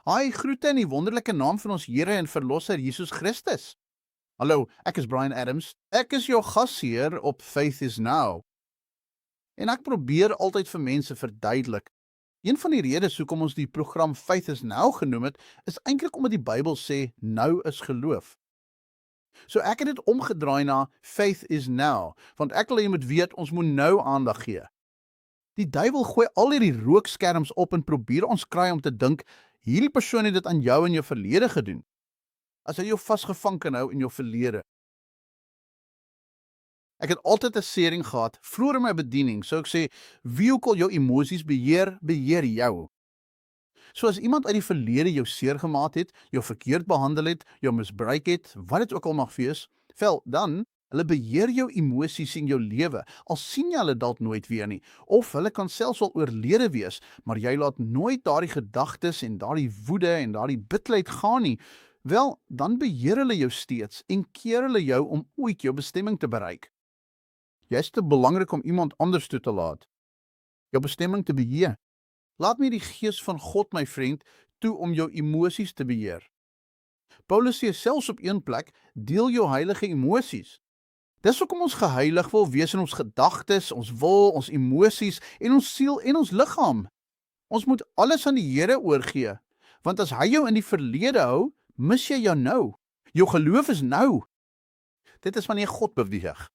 Haai, groete in die wonderlike naam van ons Here en Verlosser Jesus Christus. Hallo, ek is Brian Adams. Ek is jou gasheer op Faith is Now. En ek probeer altyd vir mense verduidelik. Een van die redes hoekom ons die program Faith is Now genoem het, is eintlik omdat die Bybel sê nou is geloof. So ek het dit omgedraai na Faith is Now, want ek wil hê jy moet weet ons moet nou aandag gee. Die duiwel gooi al hierdie rookskerms op en probeer ons kry om te dink hierdie persoon het dit aan jou in jou verlede gedoen. As hy jou vasgevang kan hou in jou verlede. Ek het altyd 'n sering gehad, vroeër in my bediening, sou ek sê, wie ook al jou emosies beheer, beheer jou. So as iemand uit die verlede jou seer gemaak het, jou verkeerd behandel het, jou misbruik het, wat dit ook al mag wees, dan hulle beheer jou emosies in jou lewe, al sien jy hulle dalk nooit weer nie, of hulle kan selfs al oorlede wees, maar jy laat nooit daardie gedagtes en daardie woede en daardie bitterheid gaan nie, dan beheer hulle jou steeds en keer hulle jou om ooit jou bestemming te bereik. Jy is te belangrik om iemand anders toe te laat, jou bestemming te beheer. Laat my die gees van God, my vriend, toe om jou emosies te beheer. Paulus sê selfs op een plek, deel jou heilige emosies. Dis hoekom ons geheilig wil wees in ons gedagtes, ons wil, ons emosies en ons siel en ons liggaam. Ons moet alles aan die Here oorgee, want as hy jou in die verlede hou, mis jy jou nou. Jou geloof is nou. Dit is wanneer God beweeg.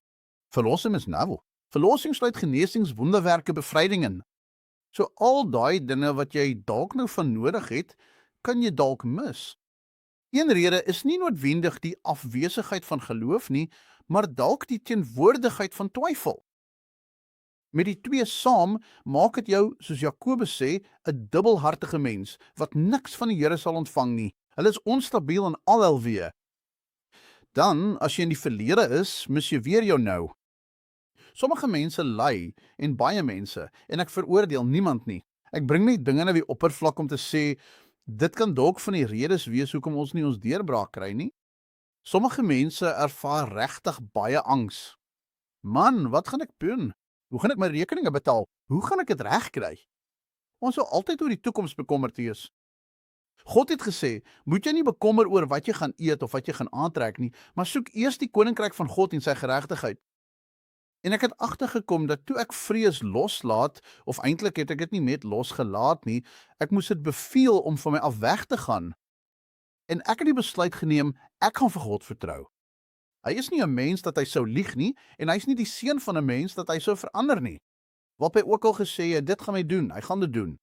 Verlossing is nou. Verlossing sluit genesings, wonderwerke, bevryding in. So al daai dinge wat jy dalk nou van nodig het, kan jy dalk mis. Een rede is nie noodwendig die afwesigheid van geloof nie, maar dalk die teenwoordigheid van twyfel. Met die twee saam maak dit jou, soos Jakobus sê, 'n dubbelhartige mens, wat niks van die Here sal ontvang nie. Hulle is onstabiel in al hul weë. Dan, as jy in die verlede is, mis jy weer jou nou. Sommige mense ly, en baie mense, en ek veroordeel niemand nie. Ek bring net dinge na die oppervlak om te sê, dit kan dalk van die redes wees hoekom ons nie ons deurbraak kry nie. Sommige mense ervaar regtig baie angs. Man, wat gaan ek doen? Hoe gaan ek my rekeninge betaal? Hoe gaan ek dit regkry? Ons sal altyd oor die toekoms bekommerd wees. God het gesê, moet jy nie bekommer oor wat jy gaan eet of wat jy gaan aantrek nie, maar soek eers die koninkryk van God en sy geregtigheid. En ek het agtergekom dat toe ek vrees loslaat, of eintlik het ek dit nie net losgelaat nie, ek moes dit beveel om van my af weg te gaan. En ek het die besluit geneem, ek gaan vir God vertrou. Hy is nie 'n mens dat hy sou lieg nie, en hy is nie die seun van 'n mens dat hy sou verander nie. Wat hy ook al gesê het, dit gaan hy doen, hy gaan dit doen.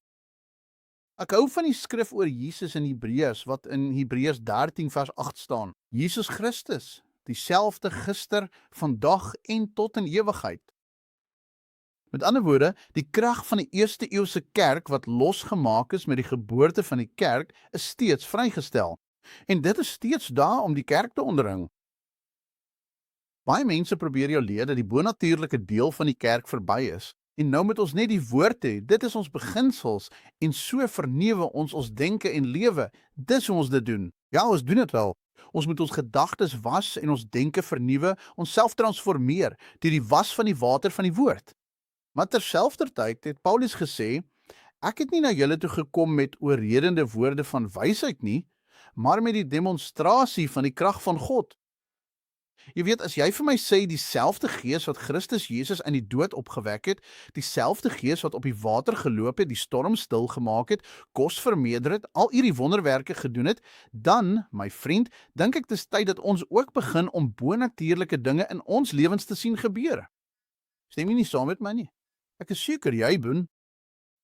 Ek hou van die skrif oor Jesus in Hebreërs, wat in Hebreërs 13 vers 8 staan. Jesus Christus, dieselfde gister, vandag en tot in ewigheid. Met ander woorde, die krag van die eerste eeuse kerk wat losgemaak is met die geboorte van die kerk, is steeds vrygestel. En dit is steeds daar om die kerk te onderhou. Baie mense probeer jou leer dat die bonatuurlike deel van die kerk verby is. En nou moet ons net die woord hê, dit is ons beginsels, en so vernuwe ons denke en lewe. Dis hoe ons dit doen. Ja, ons doen dit wel. Ons moet ons gedagtes was en ons denke vernuwe, onsself transformeer deur die was van die water van die woord. Maar terselfdertyd het Paulus gesê, ek het nie na julle toe gekom met oorredende woorde van wysheid nie, maar met die demonstrasie van die krag van God. Jy weet, as jy vir my sê dieselfde gees wat Christus Jesus in die dood opgewek het, dieselfde gees wat op die water geloop het, die storm stil gemaak het, kos vermeerder het, al hierdie wonderwerke gedoen het, dan, my vriend, dink ek dis tyd dat ons ook begin om bonatuurlike dinge in ons lewens te sien gebeur. Stem jy nie saam met my nie? Ek is seker jy doen,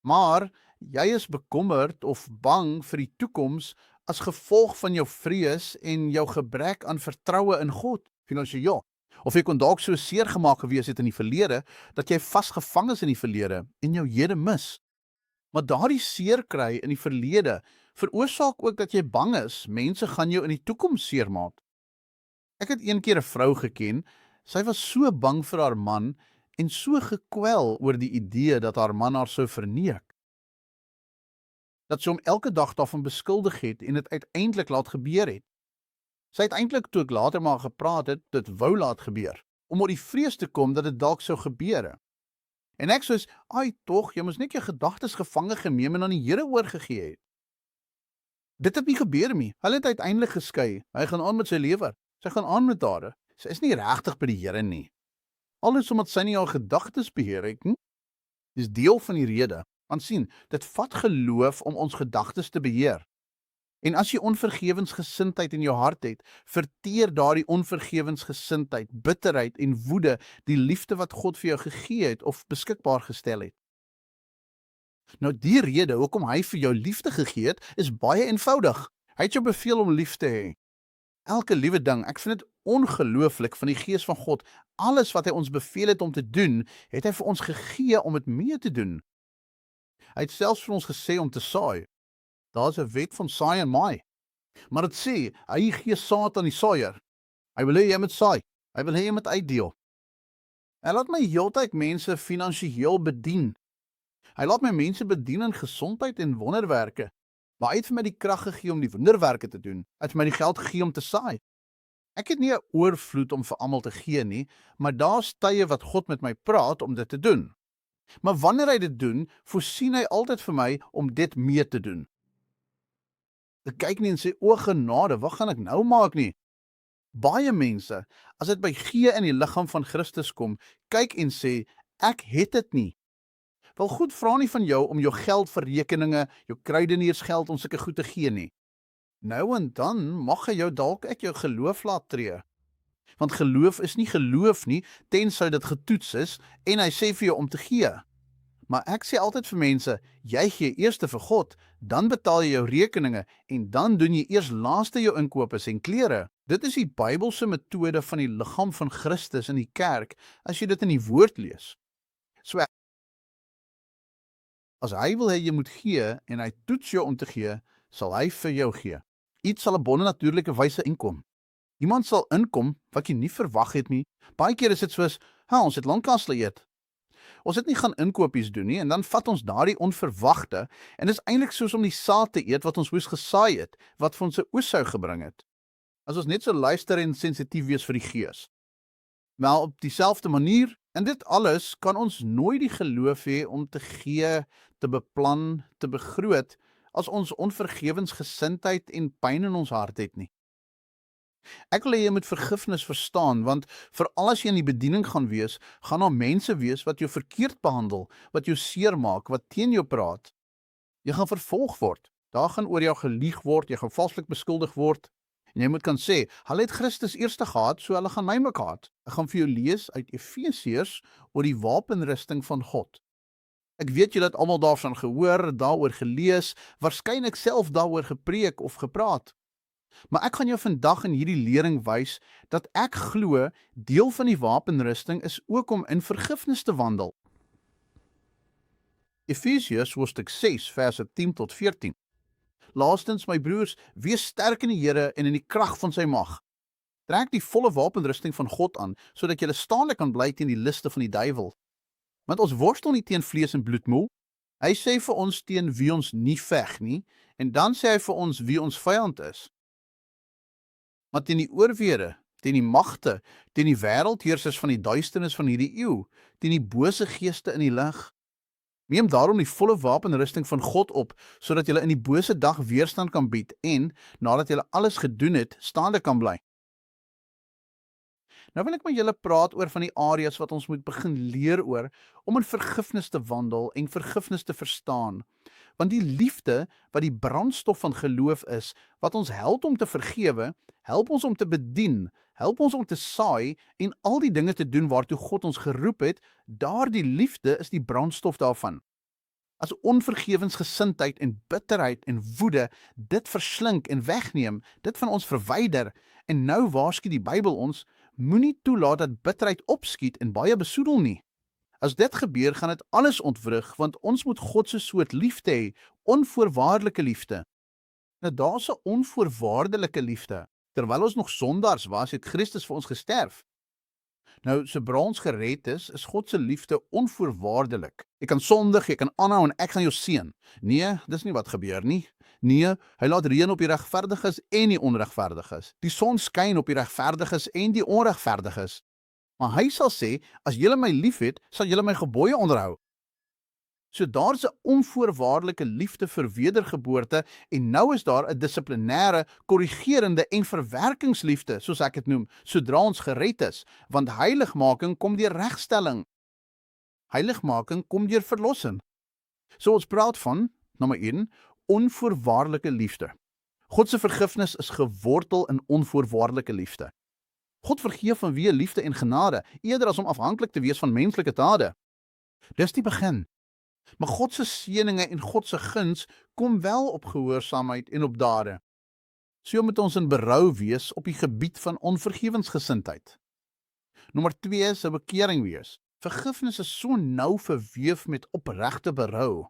maar jy is bekommerd of bang vir die toekoms as gevolg van jou vrees en jou gebrek aan vertroue in God. Finansieel. Of jy kon dalk so seer gemaak gewees het in die verlede, dat jy vasgevang is in die verlede en jou hede mis. Maar daardie seer kry in die verlede veroorsaak ook dat jy bang is, mense gaan jou in die toekoms seermaak. Ek het een keer 'n vrou geken, sy was so bang vir haar man en so gekwel oor die idee dat haar man haar sou verneek, dat sy hom elke dag daarvan beskuldig het en dit uiteindelik laat gebeur het. Sy het eintlik, toe ek later maar gepraat het, dit wou laat gebeur, om oor die vrees te kom dat dit dalk sou gebeur. En ek soos, ai tog, jy moes net jou gedagtes gevange geneem en aan die Here oorgegee het. Dit het nie gebeur nie. Hulle het uiteindelik geskei. Hy gaan aan met sy lewe. Sy gaan aan met haar. Sy is nie regtig by die Here nie. Alles omdat sy nie haar gedagtes beheer het nie. Dis deel van die rede. Want sien, dit vat geloof om ons gedagtes te beheer. En as jy onvergewensgesindheid in jou hart het, verteer daardie onvergewensgesindheid, bitterheid en woede die liefde wat God vir jou gegee het of beskikbaar gestel het. Nou die rede hoekom hy vir jou liefde gegee het, is baie eenvoudig. Hy het jou beveel om lief te hê. Elke liewe ding, ek vind dit ongelooflik van die Gees van God. Alles wat hy ons beveel het om te doen, het hy vir ons gegee om dit mee te doen. Hy het selfs vir ons gesê om te saai. Daar's 'n wet van saai en maai. Maar dit sê, hy gee saad aan die saaier. Hy wil hê jy moet saai. Hy wil hê jy moet uitdeel. Hy laat my heeltyd mense finansiëel bedien. Hy laat my mense bedien in gesondheid en wonderwerke. Maar hy het vir my die krag gegee om die wonderwerke te doen. Hy het vir my die geld gegee om te saai. Ek het nie 'n oorvloed om vir almal te gee nie, maar daar's tye wat God met my praat om dit te doen. Maar wanneer hy dit doen, voorsien hy altyd vir my om dit mee te doen. Ek kyk nie en sê, o genade, wat gaan ek nou maak nie? Baie mense, as dit by gee in die liggaam van Christus kom, kyk en sê, ek het dit nie. Wel goed, vra nie van jou om jou geld vir rekeninge, jou kruideniersgeld om sulke goed te gee nie. Nou en dan mag hy jou dalk uit jou geloof laat tree. Want geloof is nie geloof nie, tensy dit getoets is en hy sê vir jou om te gee. Maar ek sê altyd vir mense, jy gee eers vir God, dan betaal jy jou rekeninge en dan doen jy eers laaste jou inkopes en klere. Dit is die Bybelse metode van die liggaam van Christus in die kerk as jy dit in die woord lees. So as hy wil hê jy moet gee en hy toets jou om te gee, sal hy vir jou gee. Iets sal op bonatuurlike wyse inkom. Iemand sal inkom wat jy nie verwag het nie. Baie keer is dit soos, ons het lanklaas geëet. Ons het nie gaan inkopies doen nie en dan vat ons daardie onverwagte en dis eintlik soos om die saad te eet wat ons moes gesaai het, wat vir ons 'n oes sou gebring het. As ons net so luister en sensitief wees vir die Gees. Wel op dieselfde manier, en dit alles kan ons nooit die geloof hê om te gee, te beplan, te begroot, as ons onvergewensgesindheid en pyn in ons hart het nie. Ek wil hê jy moet vergifnis verstaan, want veral as jy in die bediening gaan wees, gaan daar mense wees wat jou verkeerd behandel, wat jou seermaak, wat teen jou praat. Jy gaan vervolg word. Daar gaan oor jou gelieg word, jy gaan valslik beskuldig word. En jy moet kan sê, hulle het Christus eerste gehad, so hulle gaan my ook haat. Ek gaan vir jou lees uit Efesiërs oor die wapenrusting van God. Ek weet julle het almal daarvan gehoor, daaroor gelees, waarskynlik self daaroor gepreek of gepraat. Maar ek gaan jou vandag in hierdie lering wys dat ek glo deel van die wapenrusting is ook om in vergifnis te wandel. Efesiërs hoofstuk 6 verse 10 tot 14. Laastens, my broers, wees sterk in die Here en in die krag van sy mag. Trek die volle wapenrusting van God aan, sodat jy staande kan bly teen die liste van die duiwel. Want ons worstel nie teen vlees en bloed moe. Hy sê vir ons teen wie ons nie veg nie, en dan sê hy vir ons wie ons vyand is. Maar teen die oorwhede, teen die magte, teen die wêreldheersers van die duisternis van hierdie eeu, teen die bose geeste in die lig. Neem daarom die volle wapenrusting van God op, sodat julle in die bose dag weerstand kan bied en, nadat julle alles gedoen het, staande kan bly. Nou wil ek met julle praat oor van die areas wat ons moet begin leer oor, om in vergifnis te wandel en vergifnis te verstaan. Want die liefde, wat die brandstof van geloof is, wat ons help om te vergewe, help ons om te bedien, help ons om te saai en al die dinge te doen waartoe God ons geroep het, daardie liefde is die brandstof daarvan. As onvergewensgesindheid en bitterheid en woede dit verslink en wegneem, dit van ons verwyder, en nou waarsku die Bybel ons, moenie toelaat dat bitterheid opskiet en baie besoedel nie. As dit gebeur, gaan dit alles ontwrig, want ons moet God se soort liefde hê, onvoorwaardelike liefde. Nou daar's 'n onvoorwaardelike liefde. Terwyl ons nog sondaars was, het Christus vir ons gesterf. Nou, sodra ons gered is God se liefde onvoorwaardelik. Jy kan sondig, jy kan aanhou en ek gaan jou seën. Nee, dis nie wat gebeur nie. Nee, hy laat reën op die regverdiges en die onregverdiges. Die son skyn op die regverdiges en die onregverdiges. Maar hy sal sê, as julle my liefhet, sal julle my gebooie onderhou. So daar's 'n onvoorwaardelike liefde vir wedergeboorte en nou is daar 'n dissiplinêre, korrigerende en verwerkingsliefde, soos ek dit noem, sodra ons gered is, want heiligmaking kom deur regstelling. Heiligmaking kom deur verlossing. So ons praat van, nommer 1, onvoorwaardelike liefde. God se vergifnis is gewortel in onvoorwaardelike liefde. God vergeef vanweë liefde en genade, eerder as om afhanklik te wees van menslike dade. Dis die begin. Maar God se seëninge en God se guns kom wel op gehoorsaamheid en op dade. So moet ons in berou wees op die gebied van onvergewensgesindheid. Nommer 2 is 'n bekering wees. Vergifnis is so nou verweef met opregte berou.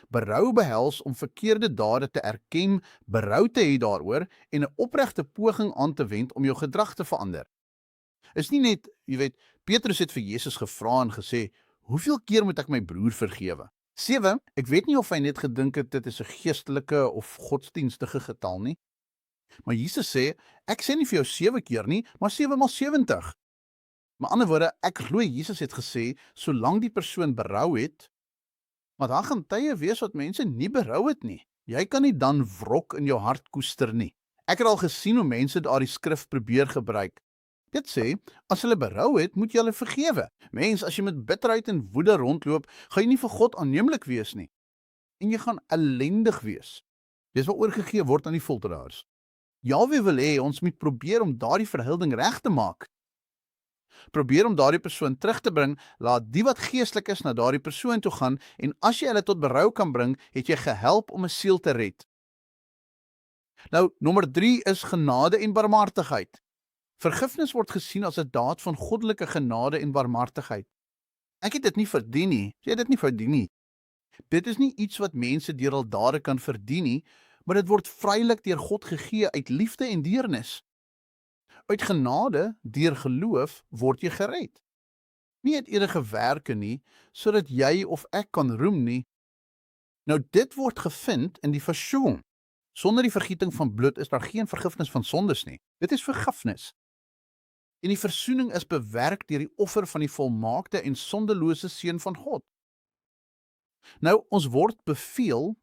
Berou behels om verkeerde dade te erken, berou te hê daaroor en 'n opregte poging aan te wend om jou gedrag te verander. Is nie net, jy weet, Petrus het vir Jesus gevra en gesê, "Hoeveel keer moet ek my broer vergewe?" 7, ek weet nie of hy net gedink het dit is 'n geestelike of godsdienstige getal nie. Maar Jesus sê, ek sê nie vir jou 7 keer nie, maar 7 maal 70. Met ander woorde, ek glo Jesus het gesê, solank die persoon berou het, maar daar gaan tye wees wat mense nie berou het nie. Jy kan nie dan wrok in jou hart koester nie. Ek het al gesien hoe mense daardie skrif probeer gebruik. Dit sê, as hulle berou het, moet jy hulle vergewe. Mens, as jy met bitterheid en woede rondloop, gaan jy nie vir God aanneemlik wees nie. En jy gaan ellendig wees. Dis wat oorgegee word aan die folteraars. Jahwe wil hê ons moet probeer om daardie verhouding reg te maak. Probeer om daardie persoon terug te bring, laat die wat geestelik is na daardie persoon toe gaan en as jy hulle tot berou kan bring, het jy gehelp om 'n siel te red. Nou, nommer 3 is genade en barmhartigheid. Vergifnis word gesien as 'n daad van goddelike genade en barmhartigheid. Ek het dit nie verdien nie. Jy het dit nie verdien nie. Dit is nie iets wat mense deur hul dade kan verdien nie, maar dit word vrylik deur God gegee uit liefde en deernis. Uit genade, deur geloof, word jy gered. Nie uit enige werke nie, sodat jy of ek kan roem nie. Nou dit word gevind in die versoening. Sonder die vergieting van bloed is daar geen vergifnis van sondes nie. Dit is vergifnis. En die versoening is bewerk deur die offer van die volmaakte en sondelose seun van God. Nou, ons word beveel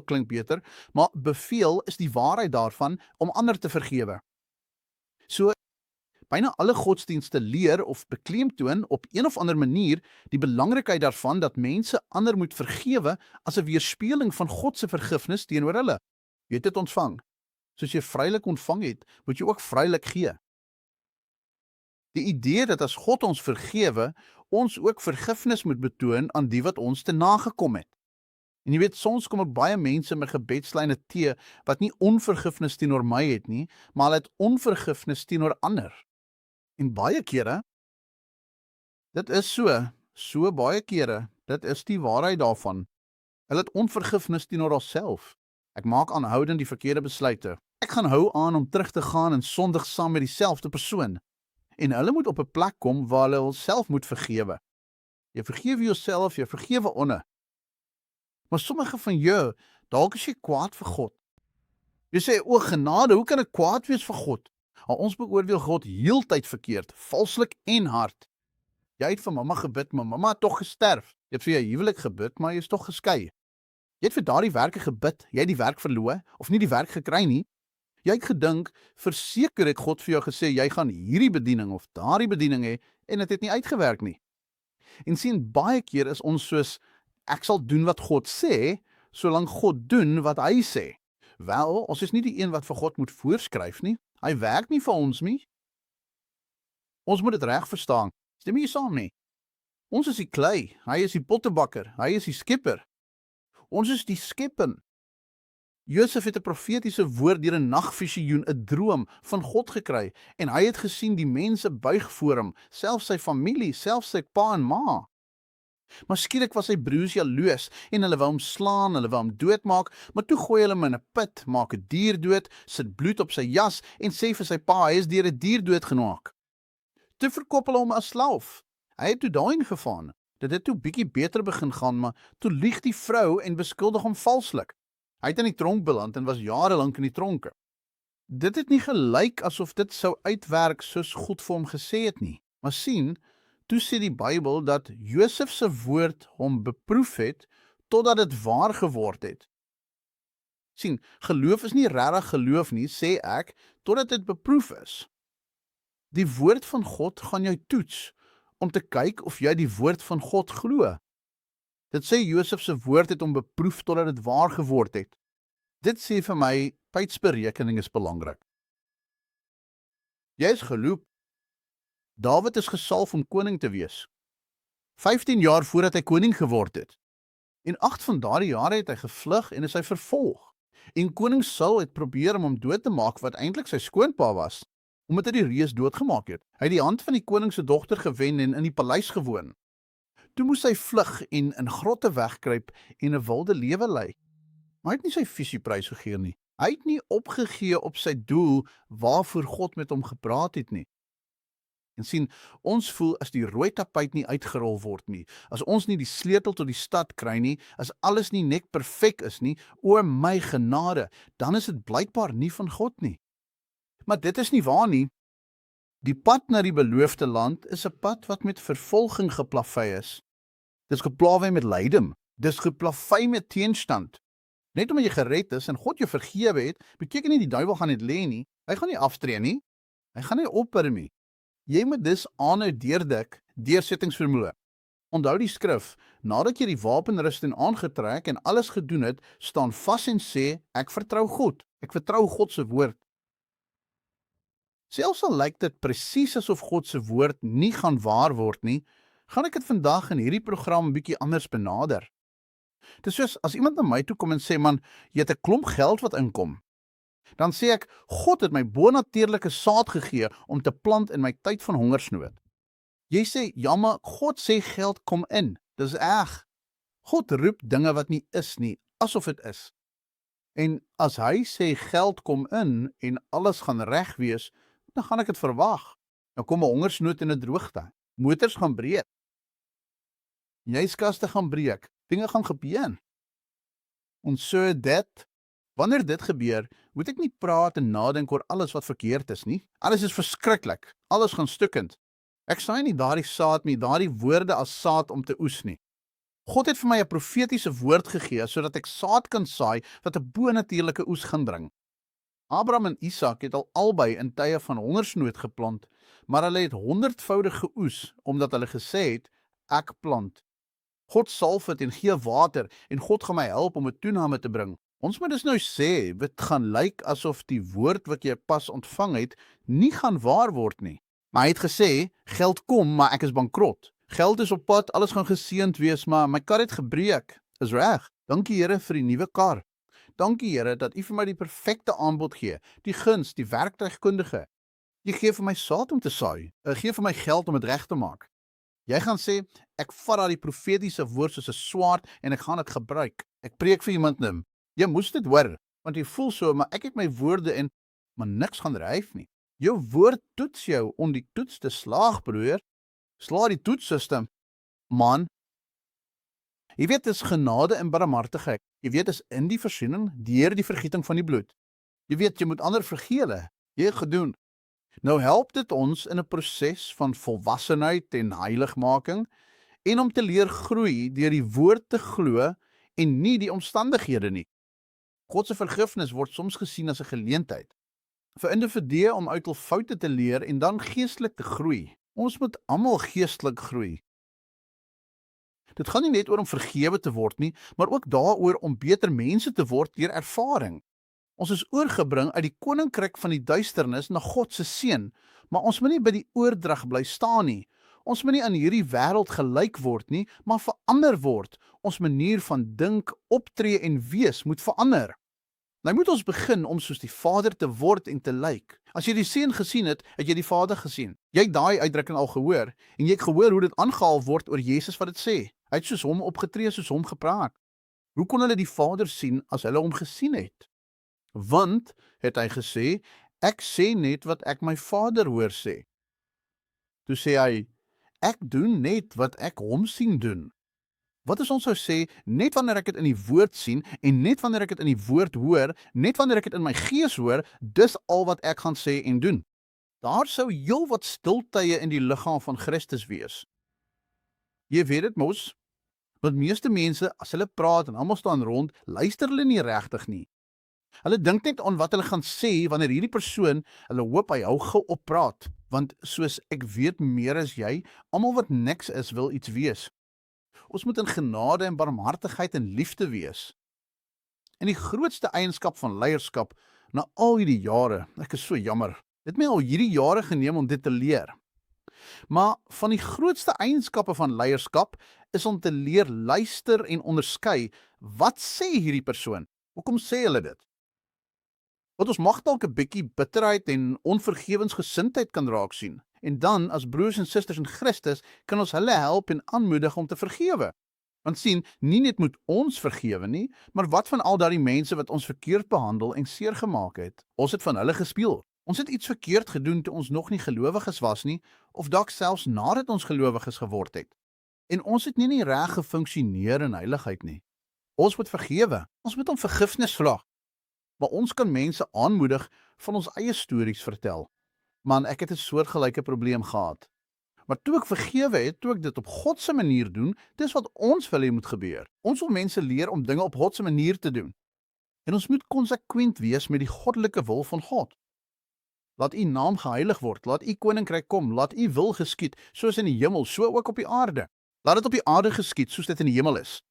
klink beter, maar beveel is die waarheid daarvan om ander te vergewe. So, byna alle godsdienste leer of beklemtoon op een of ander manier die belangrikheid daarvan dat mense ander moet vergewe as 'n weerspieëling van God se vergifnis teenoor hulle. Jy het dit ontvang. Soos jy vrylik ontvang het, moet jy ook vrylik gee. Die idee dat as God ons vergewe, ons ook vergifnis moet betoon aan die wat ons te nagekom het. En jy weet, soms kom ek baie mense met gebedslyne te wat nie onvergifnis teenoor my het nie, maar hulle het onvergifnis teenoor ander. En baie kere, dit is so baie kere, dit is die waarheid daarvan. Hulle het onvergifnis teenoor hulself. Ek maak aanhoudend die verkeerde besluite. Ek gaan hou aan om terug te gaan en sondig saam met dieselfde persoon. En hulle moet op 'n plek kom waar hulle hulself moet vergewe. Jy vergewe jouself, jy vergewe ander. Maar sommige van jou, dalk is jy kwaad vir God. Jy sê, o genade, hoe kan ek kwaad wees vir God? Ons beoordeel God heeltyd verkeerd, valslik en hard. Jy het vir mamma gebid, maar mamma het tog gesterf. Jy het vir jou huwelik gebid, maar jy is tog geskei. Jy het vir daardie werke gebid, jy het die werk verloor, of nie die werk gekry nie. Jy het gedink, verseker het God vir jou gesê, jy gaan hierdie bediening of daardie bediening hê, en dit het nie uitgewerk nie. En sien, baie keer is ons soos, ek sal doen wat God sê, solank God doen wat hy sê. Wel, ons is nie die een wat vir God moet voorskryf nie. Hy werk nie vir ons nie. Ons moet dit reg verstaan. Stem jy saam nie? Ons is die klei, hy is die pottebakker, hy is die skepper. Ons is die skepping. Josef het 'n profetiese woord deur 'n nagvisioen, 'n droom van God gekry en hy het gesien die mense buig voor hom, selfs sy familie, selfs sy pa en ma. Maar skielik was sy broers jaloes en hulle wou hom slaan, hulle wou hom doodmaak, maar toe gooi hulle hom in 'n put, maak 'n dier dood, sit bloed op sy jas en sê vir sy pa hy is deur 'n dier doodgemaak. Toe verkoop hulle hom as slaaf. Hy het toe daarin gevaan. Dit het toe bietjie beter begin gaan, maar toe lieg die vrou en beskuldig hom valslik. Hy het in die tronk beland en was jare lank in die tronke. Dit het nie gelyk asof dit sou uitwerk soos God vir hom gesê het nie. Maar sien, Toe sê die Bybel dat Josef se woord hom beproef het, totdat dit waar geword het. Sien, geloof is nie regtig geloof nie, sê ek, totdat dit beproef is. Die woord van God gaan jou toets, om te kyk of jy die woord van God glo. Dit sê Josef se woord het hom beproef totdat dit waar geword het. Dit sê vir my, tydsberekening is belangrik. Jy is geloop. Dawid is gesalf om koning te wees. 15 jaar voordat hy koning geword het. En 8 van daardie jare het hy gevlug en is hy vervolg. En koning Saul het probeer om hom dood te maak wat eintlik sy skoonpa was, omdat hy die reus doodgemaak het. Hy het die hand van die koning se dogter gewen en in die paleis gewoon. Toe moes hy vlug en in grotte wegkruip en 'n wilde lewe lei. Maar hy het nie sy visie prysgegee nie. Hy het nie opgegee op sy doel waarvoor God met hom gepraat het nie. En sien, ons voel as die rooi tapuit nie uitgerol word nie, as ons nie die sleutel tot die stad kry nie, as alles nie net perfek is nie, o my genade, dan is dit blykbaar nie van God nie. Maar dit is nie waar nie. Die pad na die beloofde land is 'n pad wat met vervolging geplavei is. Dis geplavei met lyding, dis geplavei met teenstand. Net omdat jy gered is en God jou vergewe het, beteken nie die duiwel gaan net lê nie. Hy gaan nie aftree nie. Hy gaan nie ophou nie. Jy moet dus aanhou deurdik, deursettingsvermoë. Onthou die skrif, nadat jy die wapenrusting aangetrek en alles gedoen het, staan vas en sê, ek vertrou God. Ek vertrou God se woord. Selfs al lyk dit presies asof God se woord nie gaan waar word nie, gaan ek dit vandag in hierdie program 'n bietjie anders benader. Dit is soos as iemand na my toe kom en sê, man, jy het 'n klomp geld wat inkom. Dan sê ek, God het my bonatuurlike saad gegee om te plant in my tyd van hongersnood. Jy sê, ja, maar God sê geld kom in. Dis reg. God roep dinge wat nie is nie, asof dit is. En as hy sê geld kom in en alles gaan reg wees, dan gaan ek dit verwag. Dan kom 'n hongersnood en 'n droogte. Motors gaan breek. Nyskaste gaan breek. Dinge gaan gebeur. En so dit, wanneer dit gebeur, moet ek nie praat en nadink oor alles wat verkeerd is nie. Alles is verskriklik. Alles gaan stukkend. Ek saai nie daardie saad met daardie woorde as saad om te oes nie. God het vir my 'n profetiese woord gegee sodat ek saad kan saai wat 'n bonatuurlike oes gaan bring. Abraham en Isak het al albei in tye van hongersnood geplant, maar hulle het 100voudig geoes omdat hulle gesê het, ek plant. God salf dit en gee water en God gaan my help om 'n toename te bring. Ons moet dus nou sê, dit gaan lyk asof die woord wat jy pas ontvang het, nie gaan waar word nie. Maar hy het gesê, geld kom, maar ek is bankrot. Geld is op pad, alles gaan geseënd wees, maar my kar het gebreek. Is reg. Dankie Here vir die nuwe kar. Dankie Here dat U vir my die perfekte aanbod gee, die guns, die werktuigkundige. Jy gee vir my saad om te saai. Gee vir my geld om dit reg te maak. Jy gaan sê, ek vat daardie profetiese woord soos 'n swaard en ek gaan dit gebruik. Ek preek vir iemand nou. Jy moes dit hoor, want jy voel so, maar ek het my woorde en maar niks gaan ryf nie. Jou woord toets jou om die toets te slaag, broer. Sla die toetssystem. Man, jy weet, dis genade en barmhartigheid. Jy weet, is in die voorsiening deur die vergieting van die bloed. Jy weet, jy moet ander vergewe. Jy het gedoen. Nou help dit ons in 'n proses van volwassenheid en heiligmaking en om te leer groei deur die woord te glo en nie die omstandighede nie. God se vergifnis word soms gesien as 'n geleentheid vir individue om uit hul foute te leer en dan geestelik te groei. Ons moet almal geestelik groei. Dit gaan nie net oor om vergewe te word nie, maar ook daaroor om beter mense te word deur ervaring. Ons is oorgebring uit die koninkryk van die duisternis na God se seun, maar ons moet nie by die oordrag bly staan nie. Ons moet nie aan hierdie wêreld gelyk word nie, maar verander word. Ons manier van dink, optree en wees moet verander. Nou moet ons begin om soos die Vader te word en te lyk. As jy die seun gesien het, het jy die Vader gesien. Jy het daai uitdrukking al gehoor en jy het gehoor hoe dit aangehaal word oor Jesus wat dit sê. Hy het soos hom opgetree, soos hom gepraat. Hoe kon hulle die Vader sien as hulle hom gesien het? Want, het hy gesê, ek sê net wat ek my Vader hoor sê. Toe sê hy, ek doen net wat ek hom sien doen. Wat as ons sou sê, net wanneer ek dit in die woord sien, en net wanneer ek dit in die woord hoor, net wanneer ek dit in my gees hoor, dis al wat ek gaan sê en doen. Daar sou heel wat stiltye in die liggaam van Christus wees. Jy weet dit mos, want meeste mense, as hulle praat en almal staan rond, luister hulle nie regtig nie. Hulle dink net aan wat hulle gaan sê wanneer hierdie persoon, hulle hoop hy hou gou op praat, want soos ek weet meer as jy, almal wat niks is wil iets wees. Ons moet in genade en barmhartigheid en liefde wees. En die grootste eienskap van leierskap na al hierdie jare, ek is so jammer, dit het my al hierdie jare geneem om dit te leer. Maar van die grootste eienskappe van leierskap is om te leer luister en onderskei, wat sê hierdie persoon? Hoekom sê hulle dit? Want ons mag dalk 'n bietjie bitterheid en onvergewensgesindheid kan raak sien. En dan, as broers en susters in Christus, kan ons hulle help en aanmoedig om te vergewe. Want sien, nie net moet ons vergewe nie, maar wat van al daardie mense wat ons verkeerd behandel en seer gemaak het? Ons het van hulle gespeel. Ons het iets verkeerd gedoen toe ons nog nie gelowiges was nie, of dalk selfs nadat ons gelowiges geword het. En ons het nie reg gefunksioneer in heiligheid nie. Ons moet vergewe. Ons moet om vergifnis vra. Maar ons kan mense aanmoedig van ons eie stories vertel. Man, ek het 'n soortgelyke probleem gehad. Maar toe ek vergewe het, toe ek dit op God se manier doen, dis wat ons wil hê moet gebeur. Ons wil mense leer om dinge op God se manier te doen. En ons moet konsekwent wees met die goddelike wil van God. Laat u naam geheilig word, laat u koninkryk kom, laat u wil geskied, soos in die hemel, so ook op die aarde. Laat dit op die aarde geskied, soos dit in die hemel is.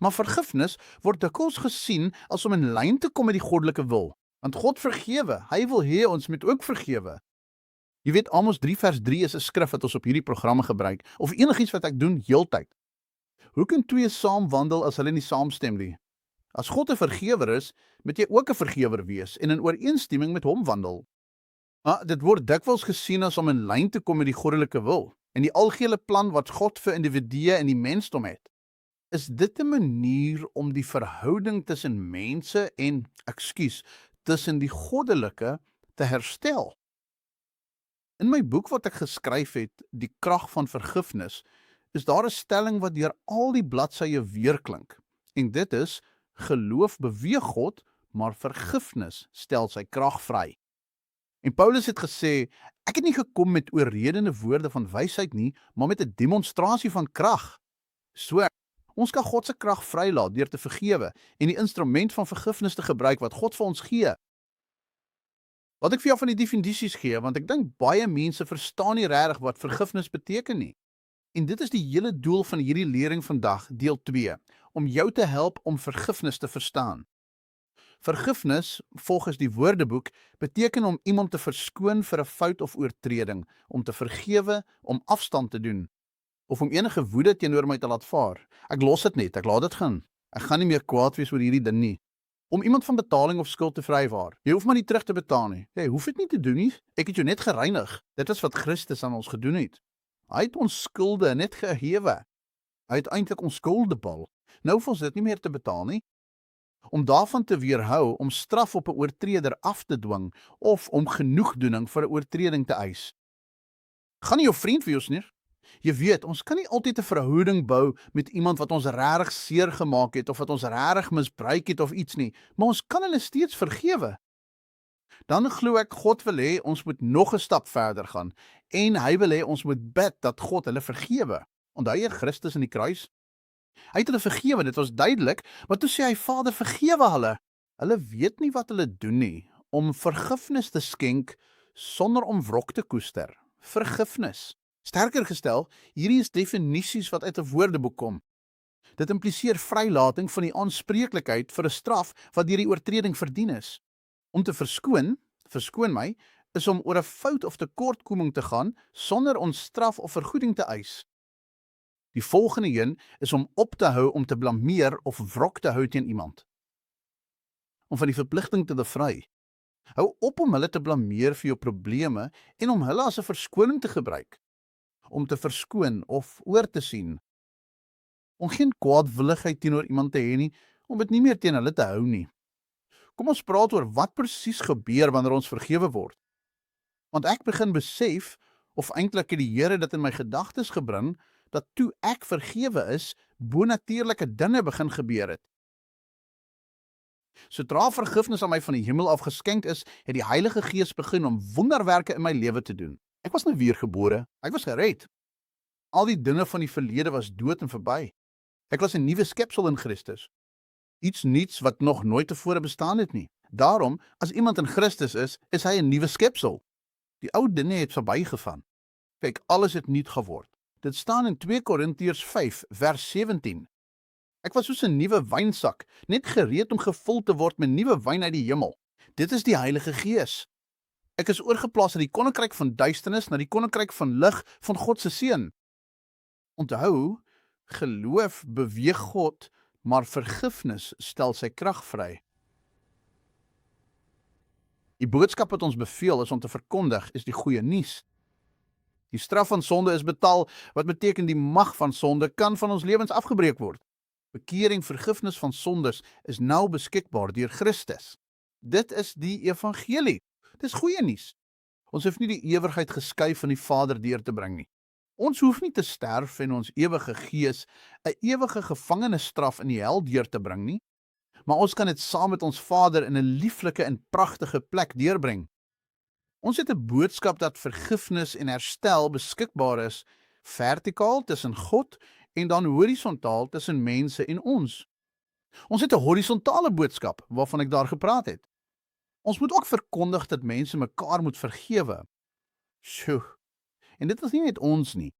Maar vergifnis word dikwels gesien as om in lyn te kom met die goddelike wil. Want God vergewe, hy wil hê ons moet ook vergewe. Jy weet, Amos 3 vers 3 is 'n skrif wat ons op hierdie programme gebruik, of enigiets wat ek doen heeltyd. Hoe kan twee saam wandel as hulle nie saamstem nie? As God 'n vergewer is, moet jy ook 'n vergewer wees en in ooreenstemming met hom wandel. Maar dit word dikwels gesien as om in lyn te kom met die goddelike wil en die algehele plan wat God vir individue en die mensdom het. Is dit 'n manier om die verhouding tussen mense en, tussen die goddelike te herstel? In my boek wat ek geskryf het, Die krag van vergifnis, is daar 'n stelling wat deur al die bladsye weerklink. En dit is: geloof beweeg God, maar vergifnis stel sy krag vry. En Paulus het gesê, ek het nie gekom met oorredende woorde van wysheid nie, maar met 'n demonstrasie van krag. So, ons kan God se krag vrylaat deur te vergewe en die instrument van vergifnis te gebruik wat God vir ons gee. Laat ek vir jou van die definisies gee, want ek dink baie mense verstaan nie regtig wat vergifnis beteken nie. En dit is die hele doel van hierdie lering vandag, deel 2, om jou te help om vergifnis te verstaan. Vergifnis, volgens die Woordeboek, beteken om iemand te verskoon vir 'n fout of oortreding, om te vergewe, om afstand te doen, of om enige woede teenoor my te laat vaar. Ek los dit net, ek laat dit gaan. Ek gaan nie meer kwaad wees oor hierdie ding nie. Om iemand van betaling of skuld te vrywaar. Jy hoef maar nie terug te betaal nie. Jy hoef dit nie te doen nie. Ek het jou net gereinig. Dit is wat Christus aan ons gedoen het. Hy het ons skulde net gehewe. Hy het eintlik ons skulde betaal. Nou hoef ons dit nie meer te betaal nie. Om daarvan te weerhou, om straf op 'n oortreder af te dwing of om genoegdoening vir 'n oortreding te eis. Gaan nie jou vriend wees nie. Jy weet, ons kan nie altyd 'n verhouding bou met iemand wat ons regtig seer gemaak het of wat ons regtig misbruik het of iets nie, maar ons kan hulle steeds vergewe. Dan glo ek God wil hê ons moet nog 'n stap verder gaan en hy wil hê ons moet bid dat God hulle vergewe. Onthou jy Christus aan die kruis? Hy het hulle vergewe, dit was duidelik, maar toe sê hy, Vader, vergewe hulle. Hulle weet nie wat hulle doen nie, om vergifnis te skenk sonder om wrok te koester. Vergifnis. Sterker gestel, hierdie is definisies wat uit 'n Woordeboek kom. Dit impliseer vrylating van die aanspreeklikheid vir 'n straf wat deur die oortreding verdien is. Om te verskoon my, is om oor 'n fout of tekortkoming te gaan sonder ons straf of vergoeding te eis. Die volgende een is om op te hou om te blameer of wrok te hou teen iemand. Om van die verpligting te bevry. Hou op om hulle te blameer vir jou probleme en om hulle as 'n verskoning te gebruik. Om te verskoon of oor te sien. Om geen kwaadwilligheid teenoor iemand te hê nie, om dit nie meer teen hulle te hou nie. Kom ons praat oor wat presies gebeur wanneer ons vergewe word. Want ek begin besef, of eintlik het die Here dit in my gedagtes gebring, dat toe ek vergewe is, bonatuurlike dinge begin gebeur het. Sodra vergifnis aan my van die hemel af geskenk is, het die Heilige Gees begin om wonderwerke in my lewe te doen. Ek was nou weergebore, ek was gered. Al die dinge van die verlede was dood en verby. Ek was 'n nuwe skepsel in Christus. Iets nuuts wat nog nooit tevore bestaan het nie. Daarom, as iemand in Christus is hy 'n nuwe skepsel. Die ou dinge het verbygegaan. Kyk, alles het nuut geword. Dit staan in 2 Korintiërs 5 vers 17. Ek was soos 'n nuwe wynsak, net gereed om gevul te word met nuwe wyn uit die hemel. Dit is die Heilige Gees. Ek is oorgeplaas uit die koninkryk van duisternis na die koninkryk van lig van God se seun. Onthou, geloof beweeg God, maar vergifnis stel sy krag vry. Die boodskap wat ons beveel is om te verkondig is die goeie nuus. Die straf van sonde is betaal, wat beteken die mag van sonde kan van ons lewens afgebreek word. Bekering, vergifnis van sondes is nou beskikbaar deur Christus. Dit is die evangelie. Dis goeie nuus. Ons hoef nie die ewigheid geskei van die Vader deur te bring nie. Ons hoef nie te sterf en ons ewige gees 'n ewige gevangenisstraf in die hel deur te bring nie, maar ons kan dit saam met ons Vader in 'n lieflike en pragtige plek deurbring. Ons het 'n boodskap dat vergifnis en herstel beskikbaar is, vertikaal tussen God en dan horisontaal tussen mense en ons. Ons het 'n horisontale boodskap waarvan ek daar gepraat het. Ons moet ook verkondig dat mense mekaar moet vergewe. Sjoe. En dit is nie net ons nie.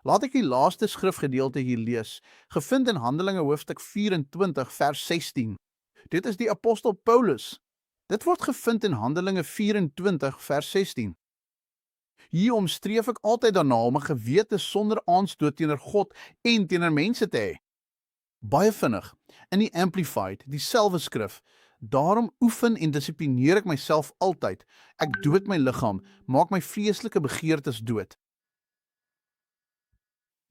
Laat ek die laaste skrifgedeelte hier lees, gevind in Handelinge hoofstuk 24 vers 16. Dit is die apostel Paulus. Dit word gevind in Handelinge 24 vers 16. Hierom streef ek altyd daarna om 'n gewete sonder aanstoot teenoor God en teenoor mense te hê. Baie vinnig, in die Amplified, dieselfde skrif, daarom oefen en dissiplineer ek myself altyd. Ek dood my liggaam, maak my vleeslike begeertes dood.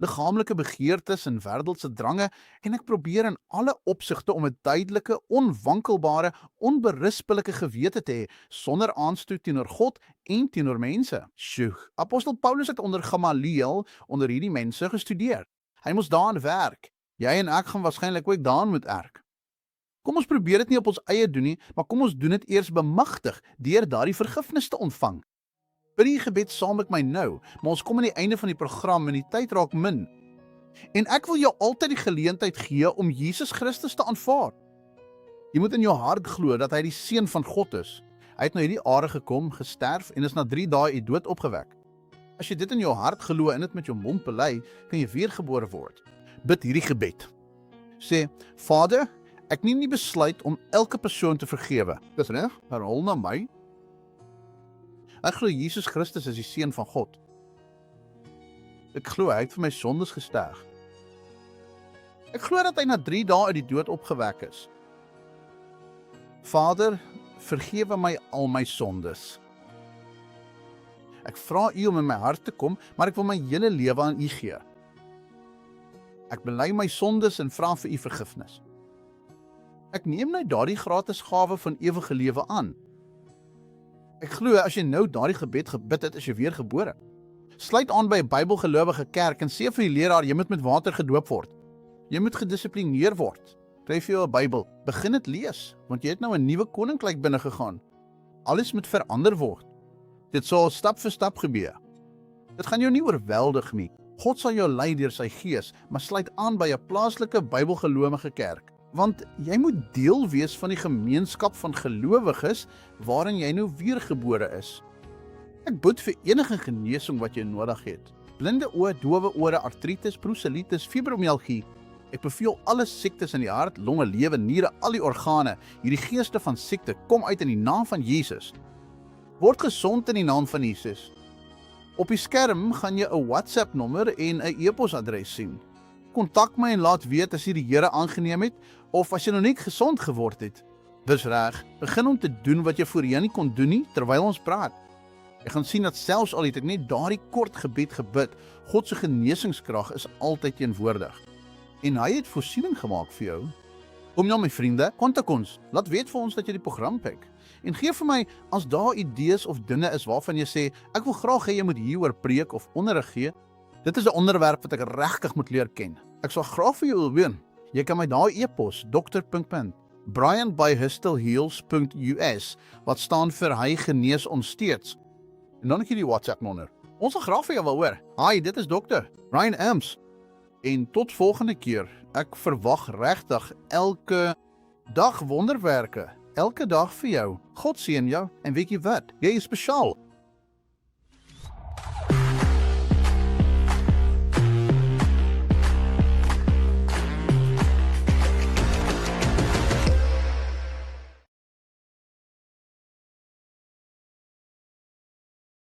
Liggaamlike begeertes en wêreldse drange en ek probeer in alle opsigte om 'n duidelike, onwankelbare, onberispelike gewete te hê sonder aanstoot teenoor God en teenoor mense. Sjoe, apostel Paulus het onder Gamaliel onder hierdie mense gestudeer. Hy moes daaraan werk. Jy en ek gaan waarskynlik ook daaraan moet werk. Kom ons probeer dit nie op ons eie doen nie, maar kom ons doen dit eers bemagtig deur daardie vergifnis te ontvang. Bid die gebed saam met my nou, maar ons kom aan die einde van die program en die tyd raak min. En ek wil jou altyd die geleentheid gee om Jesus Christus te aanvaar. Jy moet in jou hart glo dat hy die seun van God is. Hy het na hierdie aarde gekom, gesterf en is na 3 dae uit dood opgewek. As jy dit in jou hart glo en dit met jou mond bely, kan jy weergebore word. Bid hierdie gebed. Sê, Vader, ek neem die besluit om elke persoon te vergewe. Dis reg? Herhaal na my. Ek glo Jesus Christus is die seun van God. Ek glo hy het vir my sondes gesterf. Ek glo dat hy na 3 dae uit die dood opgewek is. Vader, vergewe my al my sondes. Ek vra U om in my hart te kom, maar ek wil my hele lewe aan U gee. Ek bely my sondes en vra vir U vergifnis. Ek neem nou daardie gratis gawe van ewige lewe aan. Ek glo as jy nou daardie gebed gebid het, is jy weergebore. Sluit aan by 'n Bybelgelowige kerk en sê vir die leraar jy moet met water gedoop word. Jy moet gedissiplineer word. Kry vir jou 'n Bybel, begin dit lees, want jy het nou 'n nuwe koninkryk binne gegaan. Alles moet verander word. Dit sal stap vir stap gebeur. Dit gaan jou nie oorweldig nie. God sal jou lei deur sy gees, maar sluit aan by 'n plaaslike Bybelgelowige kerk. Want jy moet deel wees van die gemeenskap van gelowiges waarin jy nou weergebore is. Ek bid vir enige genesing wat jy nodig het. Blinde oë, dowe ore, artritis, bruselitis, fibromialgie. Ek beveel alle siektes in die hart, longe, lewe, niere, al die organe, hierdie geeste van siekte, kom uit in die naam van Jesus. Word gesond in die naam van Jesus. Op die skerm gaan jy 'n WhatsApp-nommer en 'n e-posadres sien. Kontak my en laat weet as jy die Here aangeneem het of as jy nog nie gesond geword het. Dis reg, begin om te doen wat jy voorheen nie kon doen nie terwyl ons praat. Jy gaan sien dat selfs al het ek net daardie kort gebed gebid, God se genesingskrag is altyd teenwoordig. En hy het voorsiening gemaak vir jou. Kom nou my vriende, kontak ons. Laat weet vir ons dat jy die program kyk. En gee vir my as daar idees of dinge is waarvan jy sê, ek wil graag hê jy moet hieroor preek of onderrig gee. Dit is 'n onderwerp wat ek regtig moet leer ken. Ek sal graag vir jou wil weet. Jy kan my daar e-pos dr.brian@hustelheals.us wat staan vir hy genees ons steeds. En dan het jy die WhatsApp nommer Ons sal graag vir jou wil hoor. Hi, dit is dokter Ryan Ems. En tot volgende keer. Ek verwag regtig elke dag wonderwerke. Elke dag vir jou. God seën jou en weet jy wat? Jy is spesiaal.